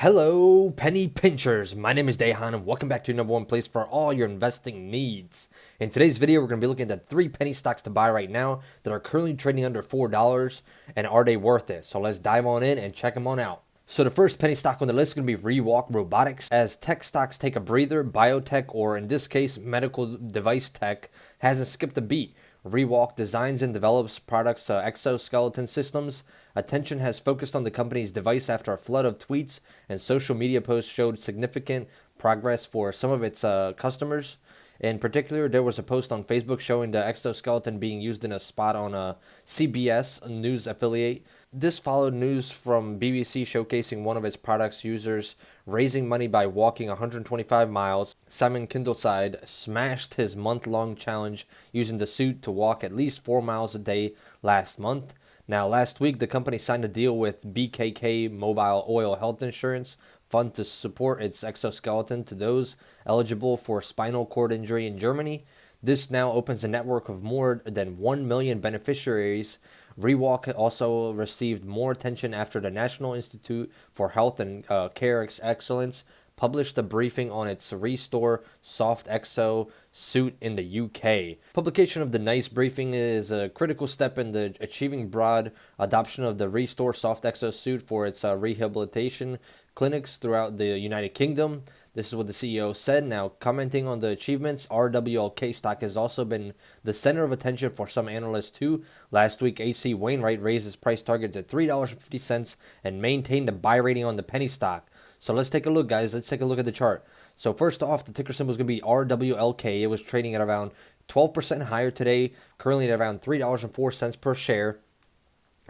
Hello, penny pinchers. My name is Dehan, and welcome back to your number one place for all your investing needs. In today's video, we're going to be looking at 3 penny stocks to buy right now that are currently trading under $4, and are they worth it? So let's dive on in and check them on out. So the first penny stock on the list is going to be ReWalk Robotics. As tech stocks take a breather, biotech, or in this case, medical device tech, hasn't skipped a beat. ReWalk designs and develops products, exoskeleton systems. Attention has focused on the company's device after a flood of tweets and social media posts showed significant progress for some of its customers. In particular, there was a post on Facebook showing the exoskeleton being used in a spot on a CBS News affiliate. This followed news from BBC showcasing one of its products users raising money by walking 125 miles. Simon Kindleside smashed his month-long challenge using the suit to walk at least 4 miles a day last month. Now, last week, the company signed a deal with BKK Mobile Oil Health Insurance Fund to support its exoskeleton to those eligible for spinal cord injury in Germany. This now opens a network of more than 1 million beneficiaries. ReWalk also received more attention after the National Institute for Health and Care Excellence published a briefing on its Restore Soft Exo suit in the UK. Publication of the NICE briefing is a critical step in the achieving broad adoption of the Restore Soft Exo suit for its rehabilitation clinics throughout the United Kingdom. This is what the CEO said. Now, commenting on the achievements, RWLK stock has also been the center of attention for some analysts too. Last week, H.C. Wainwright raised its price targets at $3.50 and maintained a buy rating on the penny stock. So let's take a look, guys. Let's take a look at the chart. So first off, the ticker symbol is going to be RWLK. It was trading at around 12% higher today, currently at around $3.04 per share.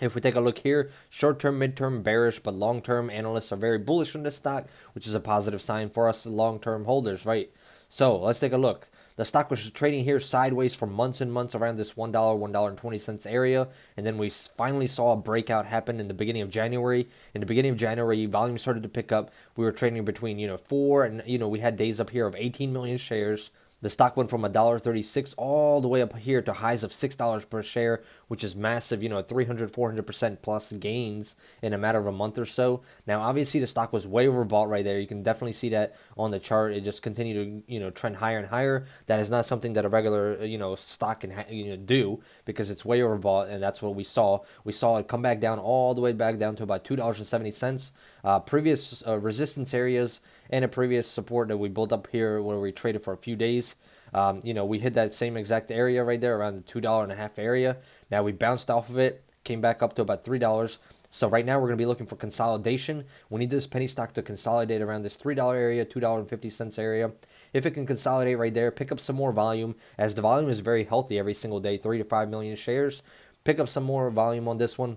If we take a look here, short-term, mid-term, bearish, but long-term analysts are very bullish on this stock, which is a positive sign for us long-term holders, right? So let's take a look. The stock was trading here sideways for months and months around this $1, $1.20 area, and then we finally saw a breakout happen in the beginning of January. In the beginning of January, volume started to pick up. We were trading between 4 and we had days up here of 18 million shares. The stock went from $1.36 all the way up here to highs of $6 per share, which is massive, 300, 400% plus gains in a matter of a month or so. Now, obviously, the stock was way overbought right there. You can definitely see that on the chart. It just continued to, trend higher and higher. That is not something that a regular, stock can, do because it's way overbought, and that's what we saw. We saw it come back down all the way back down to about $2.70. Previous resistance areas and a previous support that we built up here where we traded for a few days. We hit that same exact area right there around the $2.50 area. Now we bounced off of it, came back up to about $3. So right now we're going to be looking for consolidation. We need this penny stock to consolidate around this $3 area, $2.50 area. If it can consolidate right there, pick up some more volume, as the volume is very healthy every single day, 3 to 5 million shares. Pick up some more volume on this one,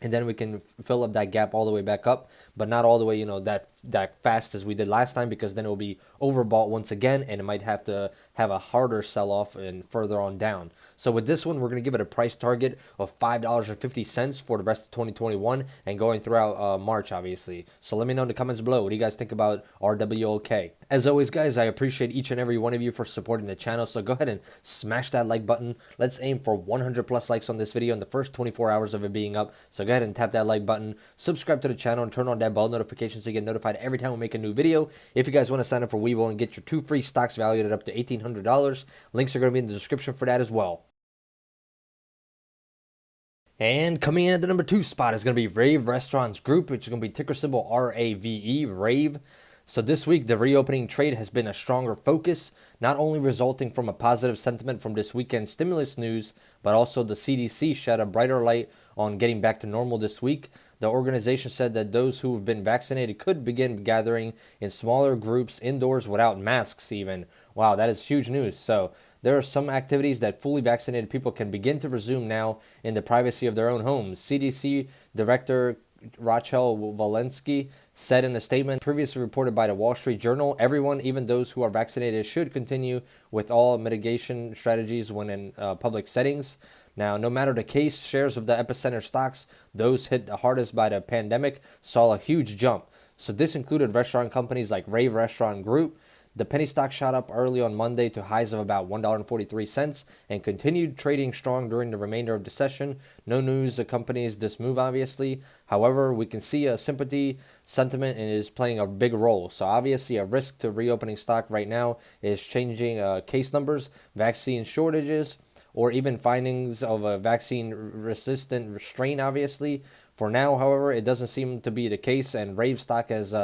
and then we can fill up that gap all the way back up, but not all the way, that fast as we did last time, because then it will be overbought once again, and it might have to have a harder sell-off and further on down. So with this one, we're going to give it a price target of $5.50 for the rest of 2021 and going throughout March, obviously. So let me know in the comments below. What do you guys think about RWLK? As always, guys, I appreciate each and every one of you for supporting the channel. So go ahead and smash that like button. Let's aim for 100 plus likes on this video in the first 24 hours of it being up. So go ahead and tap that like button, subscribe to the channel, and turn on that bell notification so you get notified every time we make a new video. If you guys want to sign up for Webull and get your 2 free stocks valued at up to $1,800, links are going to be in the description for that as well. And coming in at the number 2 spot is going to be Rave Restaurants Group, which is going to be ticker symbol RAVE, Rave. So this week, the reopening trade has been a stronger focus, not only resulting from a positive sentiment from this weekend's stimulus news, but also the CDC shed a brighter light on getting back to normal this week. The organization said that those who have been vaccinated could begin gathering in smaller groups indoors without masks even. Wow, that is huge news. So there are some activities that fully vaccinated people can begin to resume now in the privacy of their own homes. CDC Director Rachel Walensky said in a statement previously reported by the Wall Street Journal, everyone, even those who are vaccinated, should continue with all mitigation strategies when in public settings. Now, no matter the case, shares of the epicenter stocks, those hit the hardest by the pandemic, saw a huge jump. So this included restaurant companies like Rave Restaurant Group. The penny stock shot up early on Monday to highs of about $1.43 and continued trading strong during the remainder of the session. No news accompanies this move, obviously. However, we can see a sympathy sentiment and is playing a big role. So obviously a risk to reopening stock right now is changing case numbers, vaccine shortages, or even findings of a vaccine-resistant strain, obviously. For now, however, it doesn't seem to be the case, and Rave stock has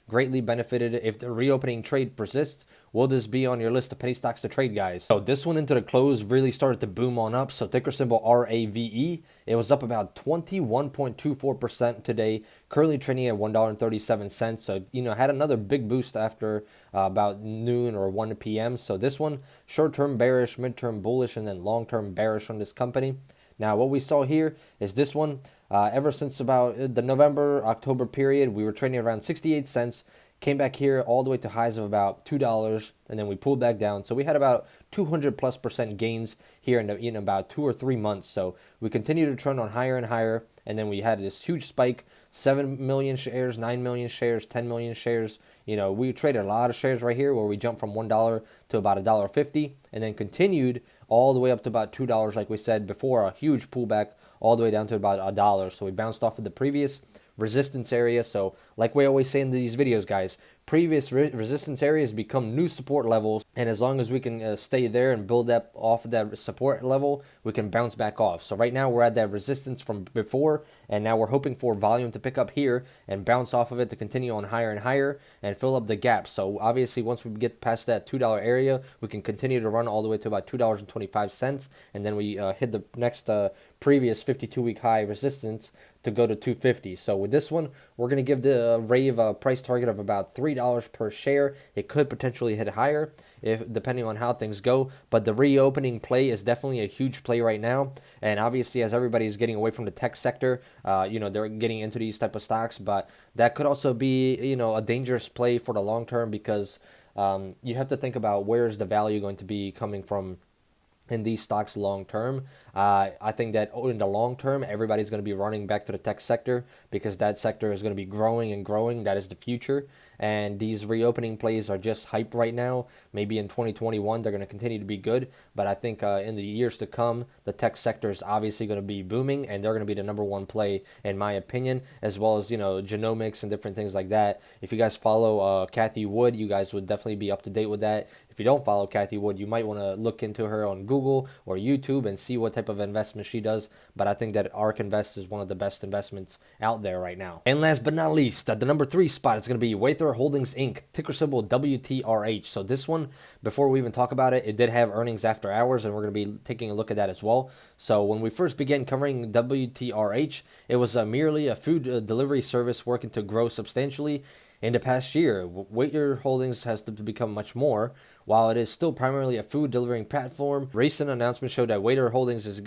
greatly benefited if the reopening trade persists. Will this be on your list of penny stocks to trade, guys? So this one into the close really started to boom on up. So ticker symbol RAVE. It was up about 21.24% today, currently trading at $1.37. So, had another big boost after about noon or 1 p.m. So this one, short-term bearish, mid-term bullish, and then long-term bearish on this company. Now, what we saw here is this one, ever since about the November-October period, we were trading around 68 cents. Came back here all the way to highs of about $2, and then we pulled back down. So we had about 200+% gains here in about 2 or 3 months. So we continued to trend on higher and higher, and then we had this huge spike, 7 million shares, 9 million shares, 10 million shares. We traded a lot of shares right here where we jumped from $1 to about $1.50, and then continued all the way up to about $2, like we said before, a huge pullback all the way down to about $1. So we bounced off of the previous resistance area. So like we always say in these videos, guys, previous resistance areas become new support levels, and as long as we can stay there and build up off of that support level, we can bounce back off. So right now we're at that resistance from before, and now we're hoping for volume to pick up here and bounce off of it to continue on higher and higher and fill up the gap. So obviously once we get past that $2 area, we can continue to run all the way to about $2.25, and then we hit the next previous 52-week high resistance to go to 250. So with this one, we're going to give the Rave a price target of about $3 per share. It could potentially hit higher if depending on how things go, but the reopening play is definitely a huge play right now. And obviously, as everybody is getting away from the tech sector, they're getting into these type of stocks, but that could also be a dangerous play for the long term, because you have to think about where is the value going to be coming from in these stocks long term. I think that in the long term, everybody's going to be running back to the tech sector, because that sector is going to be growing and growing. That is the future. And these reopening plays are just hype right now. Maybe in 2021, they're going to continue to be good. But I think in the years to come, the tech sector is obviously going to be booming, and they're going to be the #1 play, in my opinion, as well as, genomics and different things like that. If you guys follow Cathie Wood, you guys would definitely be up to date with that. If you don't follow Cathie Wood, you might want to look into her on Google or YouTube and see what type of investment she does. But I think that ARK Invest is one of the best investments out there right now. And last but not least, at the #3 spot is going to be Waitr Holdings Inc, ticker symbol WTRH. So this one, before we even talk about it, it did have earnings after hours, and we're going to be taking a look at that as well. So when we first began covering WTRH, it was merely a food delivery service working to grow substantially. In the past year, Waitr Holdings has to become much more. While it is still primarily a food delivering platform, recent announcements show that Waitr Holdings is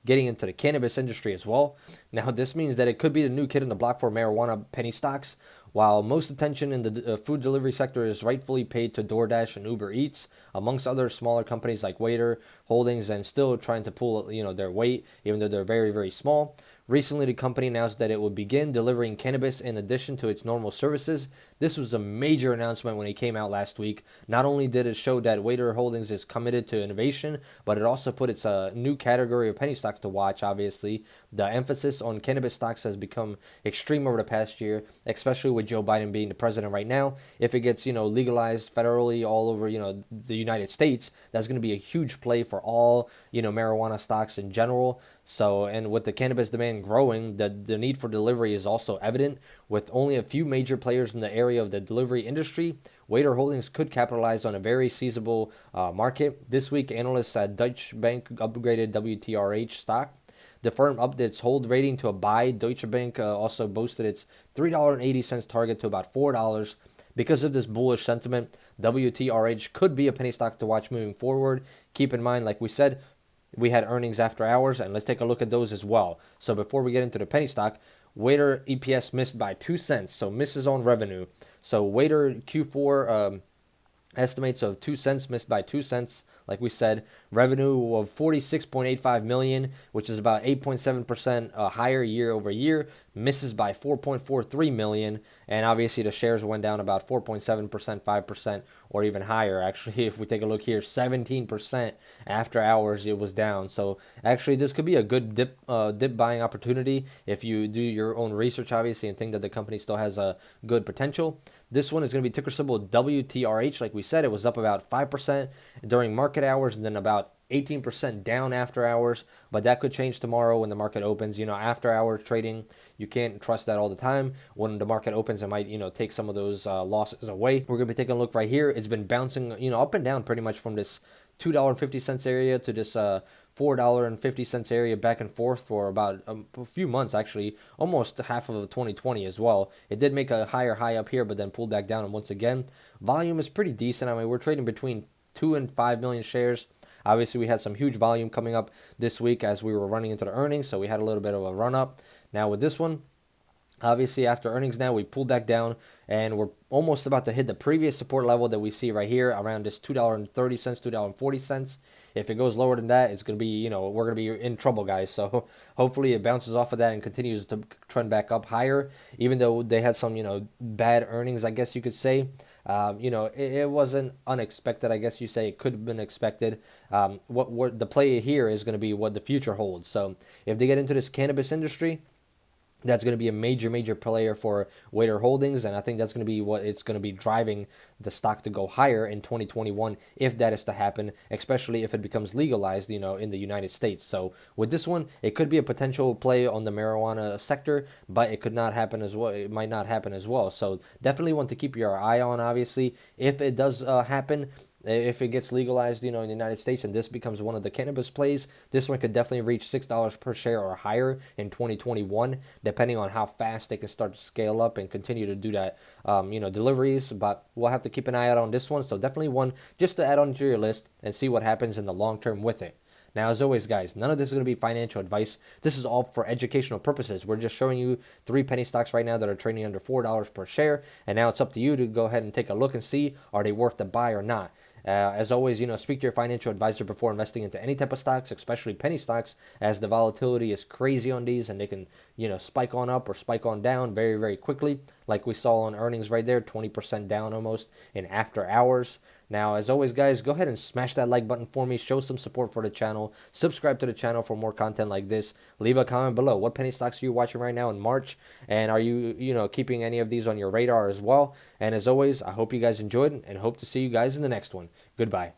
getting into the cannabis industry as well. Now, this means that it could be the new kid in the block for marijuana penny stocks. While most attention in the food delivery sector is rightfully paid to DoorDash and Uber Eats, amongst other smaller companies like Waitr Holdings, and still trying to pull their weight, even though they're very, very small. Recently, the company announced that it would begin delivering cannabis in addition to its normal services. This was a major announcement when it came out last week. Not only did it show that Waitr Holdings is committed to innovation, but it also put its new category of penny stocks to watch, obviously. The emphasis on cannabis stocks has become extreme over the past year, especially with Joe Biden being the president right now. If it gets, legalized federally all over, the United States, that's going to be a huge play for all, marijuana stocks in general. So, and with the cannabis demand growing, the need for delivery is also evident. With only a few major players in the area of the delivery industry, Waitr Holdings could capitalize on a very seizable market. This week, analysts at Deutsche Bank upgraded WTRH stock. The firm upped its hold rating to a buy. Deutsche Bank also boosted its $3.80 target to about $4. Because of this bullish sentiment, WTRH could be a penny stock to watch moving forward. Keep in mind, like we said, we had earnings after hours, and let's take a look at those as well. So before we get into the penny stock, Waitr EPS missed by 2 cents, so misses on revenue. So Waitr Q4 Estimates of 2 cents, missed by 2 cents. Like we said, revenue of 46.85 million, which is about 8.7% higher year over year, misses by 4.43 million, and obviously the shares went down about 4.7%, 5%, or even higher. Actually, if we take a look here, 17% after hours it was down. So actually, this could be a good dip buying opportunity if you do your own research, obviously, and think that the company still has a good potential. This one is going to be ticker symbol WTRH. Like we said, it was up about 5% during market hours and then about 18% down after hours, but that could change tomorrow when the market opens. After hour trading, you can't trust that all the time. When the market opens, it might, take some of those losses away. We're going to be taking a look right here. It's been bouncing, up and down pretty much from this $2.50 area to this $4.50 area, back and forth for about a few months, actually, almost half of 2020 as well. It did make a higher high up here, but then pulled back down. And once again, volume is pretty decent. I mean, we're trading between 2 and 5 million shares. Obviously, we had some huge volume coming up this week as we were running into the earnings, so we had a little bit of a run up. Now with this one, obviously, after earnings now, we pulled back down, and we're almost about to hit the previous support level that we see right here around this $2.30, $2.40. If it goes lower than that, it's going to be, we're going to be in trouble, guys. So hopefully it bounces off of that and continues to trend back up higher, even though they had some, bad earnings, I guess you could say. It wasn't unexpected, I guess you say. It could have been expected. What the play here is going to be what the future holds. So if they get into this cannabis industry, that's going to be a major player for Waitr Holdings, and I think that's going to be what it's going to be driving the stock to go higher in 2021 if that is to happen, especially if it becomes legalized, in the United States. So with this one, it could be a potential play on the marijuana sector, but it could not happen as well. It might not happen as well. So definitely want to keep your eye on, obviously, if it does happen. If it gets legalized, in the United States, and this becomes one of the cannabis plays, this one could definitely reach $6 per share or higher in 2021, depending on how fast they can start to scale up and continue to do that, deliveries. But we'll have to keep an eye out on this one. So definitely one just to add on to your list and see what happens in the long term with it. Now, as always, guys, none of this is going to be financial advice. This is all for educational purposes. We're just showing you 3 penny stocks right now that are trading under $4 per share. And now it's up to you to go ahead and take a look and see, are they worth the buy or not? As always, speak to your financial advisor before investing into any type of stocks, especially penny stocks, as the volatility is crazy on these and they can, spike on up or spike on down very, very quickly. Like we saw on earnings right there, 20% down almost in after hours. Now, as always, guys, go ahead and smash that like button for me. Show some support for the channel. Subscribe to the channel for more content like this. Leave a comment below. What penny stocks are you watching right now in March? And are you, keeping any of these on your radar as well? And as always, I hope you guys enjoyed and hope to see you guys in the next one. Goodbye.